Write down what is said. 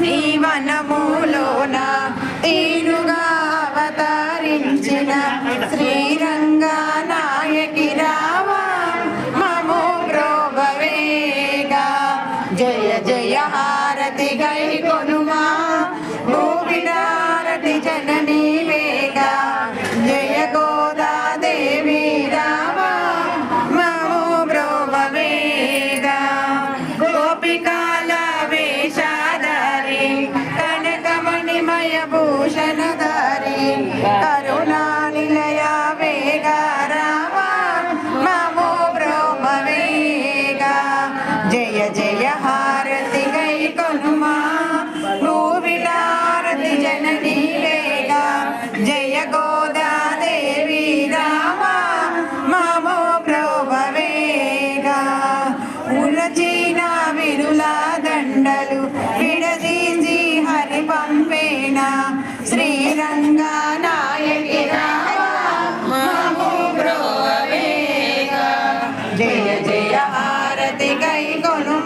నీ వనములోన తీరుగా అవతరించిన శ్రీరంగా నాయకి రావా మము బ్రోవవేగా జయ జయ హారతి గై కొనుమా భూవిడారతి జననీ వేగా జయ గోదాదేవి రావా మము బ్రోవవేగా గోపికాల వేషాధారి కనకమణిమయ భూషణధారి కరుణా నిలయ వేగా రావా మము బ్రోవవేగా జయ జయ హారతి గై కొనుమా భూవిడారతి జననీ వేగా జయ గోదాదేవి రామా మము బ్రోవవేగా ఉలచిన విరులా దండలు విడదీసి హరి పంపేన శ్రీరంగా నాయకి రామా మము బ్రోవవేగా జయ జయ హారతి గై కొను